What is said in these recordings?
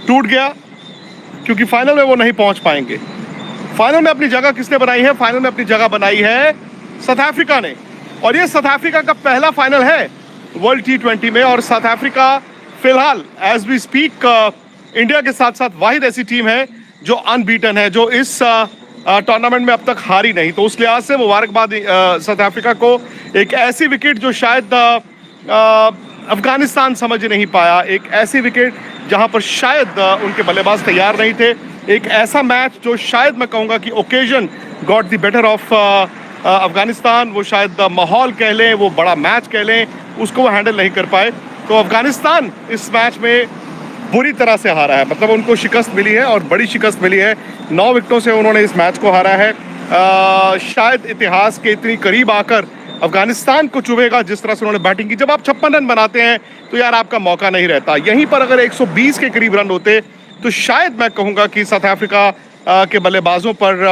टूट गया क्योंकि फाइनल में वो नहीं पहुंच पाएंगे। फाइनल में अपनी जगह किसने बनाई है? फाइनल में अपनी जगह बनाई है साउथ अफ्रीका ने, और ये साउथ अफ्रीका का पहला फाइनल है वर्ल्ड T20 में। और साउथ अफ्रीका फिलहाल एज वी स्पीक इंडिया के साथ साथ वाहिद ऐसी टीम है जो अनबीटन है, जो इस टूर्नामेंट में अब तक हारी नहीं। तो उस लिहाज से मुबारकबाद साउथ अफ्रीका को। एक ऐसी विकेट जो शायद अफगानिस्तान समझ नहीं पाया, एक ऐसी विकेट जहां पर शायद उनके बल्लेबाज तैयार नहीं थे, एक ऐसा मैच जो शायद मैं कहूँगा कि occasion got the better of Afghanistan. वो शायद माहौल कह लें, वो बड़ा मैच कह लें, उसको वो हैंडल नहीं कर पाए। तो अफगानिस्तान इस मैच में बुरी तरह से हारा है, मतलब उनको शिकस्त मिली है और बड़ी शिकस्त मिली है। 9 विकेटों से उन्होंने इस मैच को हारा है। शायद इतिहास के इतनी करीब आकर अफगानिस्तान को चुभेगा जिस तरह से उन्होंने बैटिंग की। जब आप 56 रन बनाते हैं तो यार आपका मौका नहीं रहता। यहीं पर अगर 120 के करीब रन होते तो शायद मैं कहूँगा कि साउथ अफ्रीका के बल्लेबाजों पर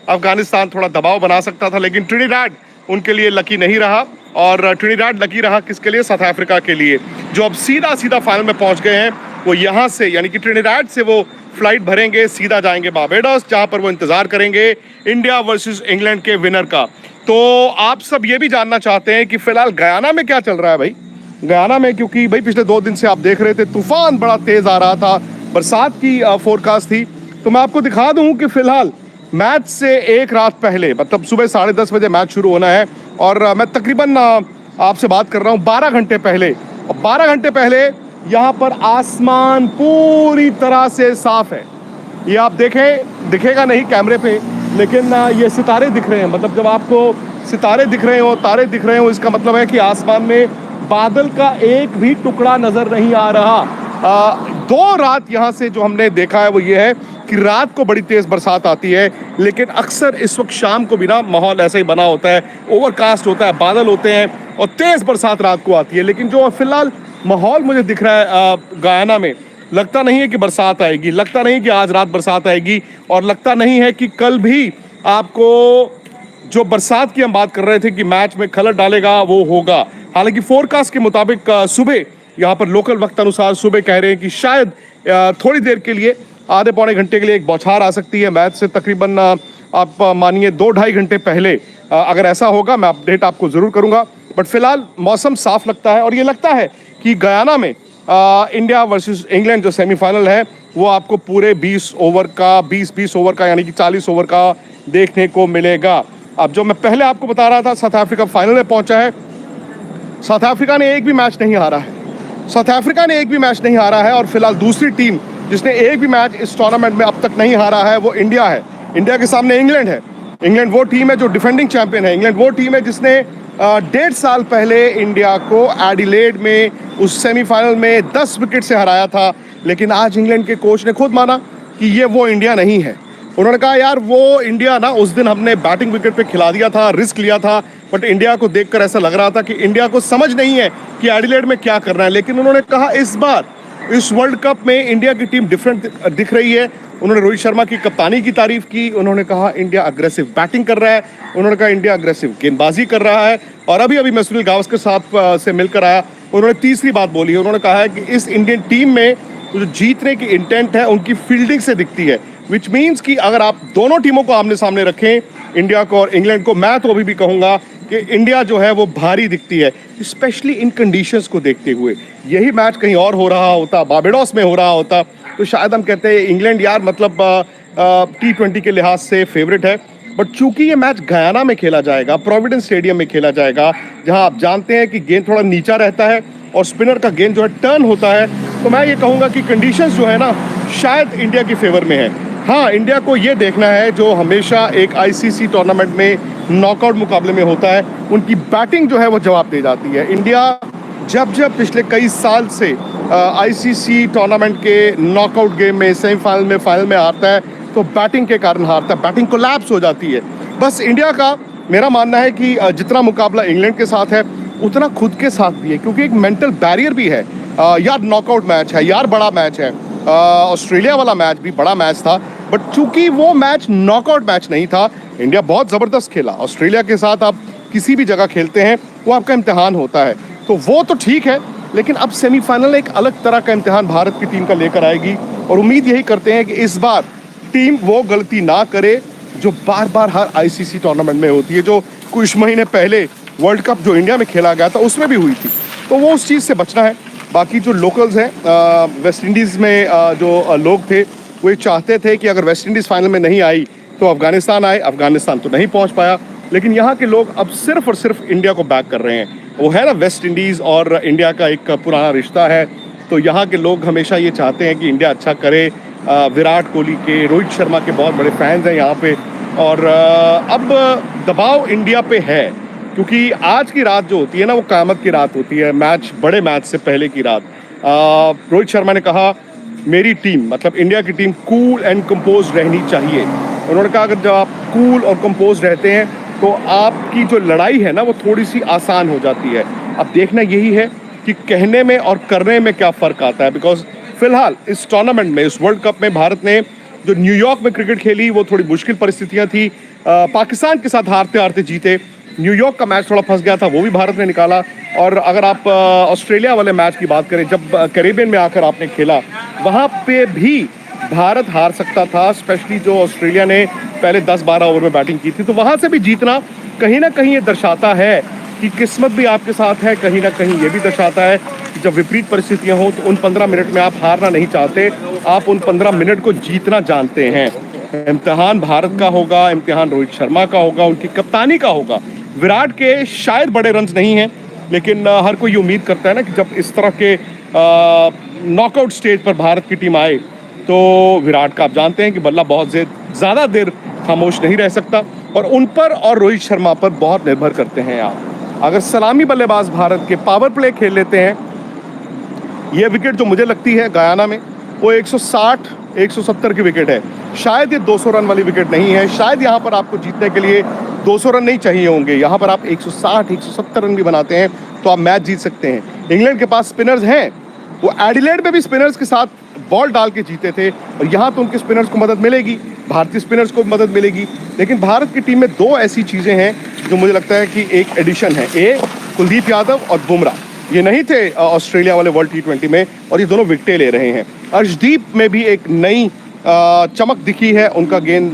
अफगानिस्तान थोड़ा दबाव बना सकता था, लेकिन ट्रिनिडाड उनके लिए लकी नहीं रहा। और ट्रिनिडाड लकी रहा किसके लिए? साउथ अफ्रीका के लिए, जो अब सीधा सीधा फाइनल में पहुंच गए हैं। वो यहाँ से यानी कि ट्रिनिडाड से वो फ्लाइट भरेंगे, सीधा जाएंगे बारबेडोस, जहां पर वो इंतजार करेंगे इंडिया वर्सेस इंग्लैंड के विनर का। तो आप सब ये भी जानना चाहते हैं कि फिलहाल गयाना में क्या चल रहा है भाई। गयाना में, क्योंकि भाई पिछले 2 दिन से आप देख रहे थे तूफान बड़ा तेज आ रहा था, बरसात की फोरकास्ट थी। तो मैं आपको दिखा दूं कि फिलहाल मैच से एक रात पहले, मतलब सुबह 10:30 बजे मैच शुरू होना है, और मैं तकरीबन आपसे बात कर रहा हूँ 12 घंटे पहले। और 12 घंटे पहले यहाँ पर आसमान पूरी तरह से साफ है। ये आप देखें, दिखेगा नहीं कैमरे पे, लेकिन ये सितारे दिख रहे हैं। मतलब जब आपको सितारे दिख रहे हो, तारे दिख रहे हो, इसका मतलब है कि आसमान में बादल का एक भी टुकड़ा नजर नहीं आ रहा। 2 रात यहाँ से जो हमने देखा है वो ये है कि रात को बड़ी तेज बरसात आती है, लेकिन अक्सर इस वक्त शाम को भी ना माहौल ऐसा ही बना होता है, ओवरकास्ट होता है, बादल होते हैं और तेज बरसात रात को आती है। लेकिन जो फिलहाल माहौल मुझे दिख रहा है गयाना में, लगता नहीं है कि बरसात आएगी, लगता नहीं कि आज रात बरसात आएगी, और लगता नहीं है कि कल भी आपको जो बरसात की हम बात कर रहे थे कि मैच में खलल डालेगा वो होगा। हालांकि फोरकास्ट के मुताबिक सुबह यहाँ पर लोकल वक्त अनुसार सुबह कह रहे हैं कि शायद थोड़ी देर के लिए, आधे पौने घंटे के लिए एक बौछार आ सकती है मैच से तकरीबन आप मानिए 2-2.5 घंटे पहले। अगर ऐसा होगा मैं अपडेट आपको ज़रूर करूँगा। बट फिलहाल मौसम साफ लगता है, और ये लगता है कि गयाना में इंडिया वर्सेस इंग्लैंड जो सेमीफाइनल है वो आपको पूरे 20 ओवर का यानी कि 40 ओवर का देखने को मिलेगा। अब जो मैं पहले आपको बता रहा था, साउथ अफ्रीका फाइनल में पहुंचा है। साउथ अफ्रीका ने एक भी मैच नहीं हारा है, साउथ अफ्रीका ने एक भी मैच नहीं हारा है। और फिलहाल दूसरी टीम जिसने एक भी मैच इस टूर्नामेंट में अब तक नहीं हारा है वो इंडिया है। इंडिया के सामने इंग्लैंड है। इंग्लैंड वो टीम है जो डिफेंडिंग चैंपियन है। इंग्लैंड वो टीम है जिसने 1.5 साल पहले इंडिया को एडिलेड में उस सेमीफाइनल में 10 विकेट से हराया था। लेकिन आज इंग्लैंड के कोच ने खुद माना कि ये वो इंडिया नहीं है। उन्होंने कहा यार वो इंडिया ना, उस दिन हमने बैटिंग विकेट पे खिला दिया था, रिस्क लिया था, बट इंडिया को देखकर ऐसा लग रहा था कि इंडिया को समझ नहीं है कि एडिलेड में क्या करना है। लेकिन उन्होंने कहा इस बार इस वर्ल्ड कप में इंडिया की टीम डिफरेंट दिख रही है। उन्होंने रोहित शर्मा की कप्तानी की तारीफ की। उन्होंने कहा इंडिया अग्रेसिव बैटिंग कर रहा है। उन्होंने कहा इंडिया अग्रेसिव गेंदबाजी कर रहा है। और अभी मैं सुनील गावस्कर साहब से मिलकर आया, उन्होंने तीसरी बात बोली है। उन्होंने कहा है कि इस इंडियन टीम में जो जीतने की इंटेंट है उनकी फील्डिंग से दिखती है, विच मीन्स कि अगर आप दोनों टीमों को आमने सामने रखें, इंडिया को और इंग्लैंड को, मैं तो अभी भी कहूँगा कि इंडिया जो है वो भारी दिखती है, स्पेशली इन कंडीशंस को देखते हुए। यही मैच कहीं और हो रहा होता, बारबेडोस में हो रहा होता, तो शायद हम कहते हैं इंग्लैंड यार मतलब T20 के लिहाज से फेवरेट है। बट चूंकि ये मैच गयाना में खेला जाएगा, प्रोविडेंस स्टेडियम में खेला जाएगा, जहां आप जानते हैं कि गेंद थोड़ा नीचा रहता है और स्पिनर का गेंद जो है टर्न होता है, तो मैं ये कहूँगा कि कंडीशंस जो है ना शायद इंडिया की फेवर में है। हाँ, इंडिया को ये देखना है जो हमेशा एक ICC टूर्नामेंट में नॉकआउट मुकाबले में होता है, उनकी बैटिंग जो है वो जवाब दे जाती है। इंडिया जब पिछले कई साल से ICC टूर्नामेंट के नॉकआउट गेम में, सेमीफाइनल में, फाइनल में आता है तो बैटिंग के कारण हारता है, बैटिंग कोलैप्स हो जाती है। बस इंडिया का मेरा मानना है कि जितना मुकाबला इंग्लैंड के साथ है उतना खुद के साथ भी है, क्योंकि एक मेंटल बैरियर भी है। यार नॉकआउट मैच है, यार बड़ा मैच है। ऑस्ट्रेलिया वाला मैच भी बड़ा मैच था, बट चूंकि वो मैच नॉकआउट मैच नहीं था, इंडिया बहुत ज़बरदस्त खेला। ऑस्ट्रेलिया के साथ आप किसी भी जगह खेलते हैं वो आपका इम्तिहान होता है, तो वो तो ठीक है। लेकिन अब सेमीफाइनल एक अलग तरह का इम्तिहान भारत की टीम का लेकर आएगी। और उम्मीद यही करते हैं कि इस बार टीम वो गलती ना करे जो बार बार हर आईसीसी टूर्नामेंट में होती है, जो कुछ महीने पहले वर्ल्ड कप जो इंडिया में खेला गया था उसमें भी हुई थी। तो वो उस चीज़ से बचना है। बाकी जो लोकल्स हैं वेस्ट इंडीज़ में जो लोग थे वो ये चाहते थे कि अगर वेस्ट इंडीज़ फाइनल में नहीं आई तो अफगानिस्तान आए। अफगानिस्तान तो नहीं पहुंच पाया, लेकिन यहाँ के लोग अब सिर्फ और सिर्फ इंडिया को बैक कर रहे हैं। वो है ना, वेस्ट इंडीज़ और इंडिया का एक पुराना रिश्ता है, तो यहाँ के लोग हमेशा ये चाहते हैं कि इंडिया अच्छा करे। विराट कोहली के, रोहित शर्मा के बहुत बड़े फैंस हैं यहाँ पे, और अब दबाव इंडिया पे है, क्योंकि आज की रात जो होती है ना वो क़यामत की रात होती है, मैच, बड़े मैच से पहले की रात। रोहित शर्मा ने कहा मेरी टीम, मतलब इंडिया की टीम, कूल एंड कंपोज रहनी चाहिए। उन्होंने कहा अगर जब आप कूल और कंपोज रहते हैं तो आपकी जो लड़ाई है ना वो थोड़ी सी आसान हो जाती है। अब देखना यही है कि कहने में और करने में क्या फ़र्क आता है, बिकॉज फिलहाल इस टूर्नामेंट में, इस वर्ल्ड कप में भारत ने जो न्यूयॉर्क में क्रिकेट खेली वो थोड़ी मुश्किल परिस्थितियां थी। पाकिस्तान के साथ हारते हारते जीते। न्यूयॉर्क का मैच थोड़ा फंस गया था, वो भी भारत ने निकाला। और अगर आप ऑस्ट्रेलिया वाले मैच की बात करें, जब कैरेबियन में आकर आपने खेला, वहाँ पे भी भारत हार सकता था, स्पेशली जो ऑस्ट्रेलिया ने पहले 10-12 ओवर में बैटिंग की थी। तो वहाँ से भी जीतना कहीं ना कहीं ये दर्शाता है कि किस्मत भी आपके साथ है। कहीं ना कहीं ये भी दर्शाता है कि जब विपरीत परिस्थितियां हो तो उन 15 मिनट में आप हारना नहीं चाहते, आप उन 15 मिनट को जीतना जानते हैं। इम्तिहान भारत का होगा, इम्तिहान रोहित शर्मा का होगा, उनकी कप्तानी का होगा। विराट के शायद बड़े रन्स नहीं हैं, लेकिन हर कोई उम्मीद करता है ना कि जब इस तरह के नॉकआउट स्टेज पर भारत की टीम आए तो विराट का आप जानते हैं कि बल्ला बहुत ज़्यादा देर खामोश नहीं रह सकता, और उन पर और रोहित शर्मा पर बहुत निर्भर करते हैं आप। अगर सलामी बल्लेबाज भारत के पावर प्ले खेल लेते हैं, ये विकेट जो मुझे लगती है गयाना में वो 160-170 की विकेट है। शायद ये 200 रन वाली विकेट नहीं है। शायद यहाँ पर आपको जीतने के लिए 200 रन नहीं चाहिए होंगे, यहाँ पर आप 160-170 रन भी बनाते हैं तो आप मैच जीत सकते हैं। इंग्लैंड के पास स्पिनर्स हैं, वो एडिलेड में भी स्पिनर्स के साथ बॉल डाल के जीते थे, और यहाँ तो उनके स्पिनर्स को मदद मिलेगी, भारतीय स्पिनर्स को मदद मिलेगी। लेकिन भारत की टीम में दो ऐसी चीज़ें हैं जो मुझे लगता है कि एक एडिशन है। कुलदीप यादव और बुमराह, ये नहीं थे ऑस्ट्रेलिया वाले वर्ल्ड T20 में, और ये दोनों विकेटें ले रहे हैं। अर्शदीप में भी एक नई चमक दिखी है, उनका गेंद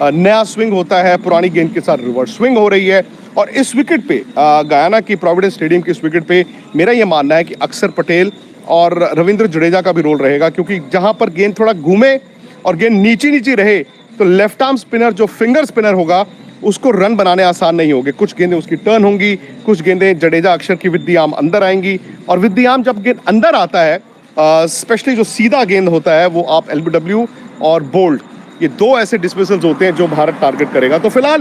नया स्विंग होता है, पुरानी गेंद के साथ रिवर्स स्विंग हो रही है। और इस विकेट पे, गयाना की प्रोविडेंस स्टेडियम की इस विकेट पे मेरा ये मानना है कि अक्षर पटेल और रविंद्र जडेजा का भी रोल रहेगा, क्योंकि जहां पर गेंद थोड़ा घूमे और गेंद नीची रहे तो लेफ्ट आर्म स्पिनर जो फिंगर स्पिनर होगा उसको रन बनाने आसान नहीं होंगे। कुछ गेंदें उसकी टर्न होंगी, कुछ गेंदें जडेजा अक्षर की विद द आर्म अंदर आएंगी, और विद द आर्म जब गेंद अंदर आता है, स्पेशली जो सीधा गेंद होता है, वो आप LBW और बोल्ड, ये दो ऐसे डिस्मिसल्स होते हैं जो भारत टारगेट करेगा। तो फिलहाल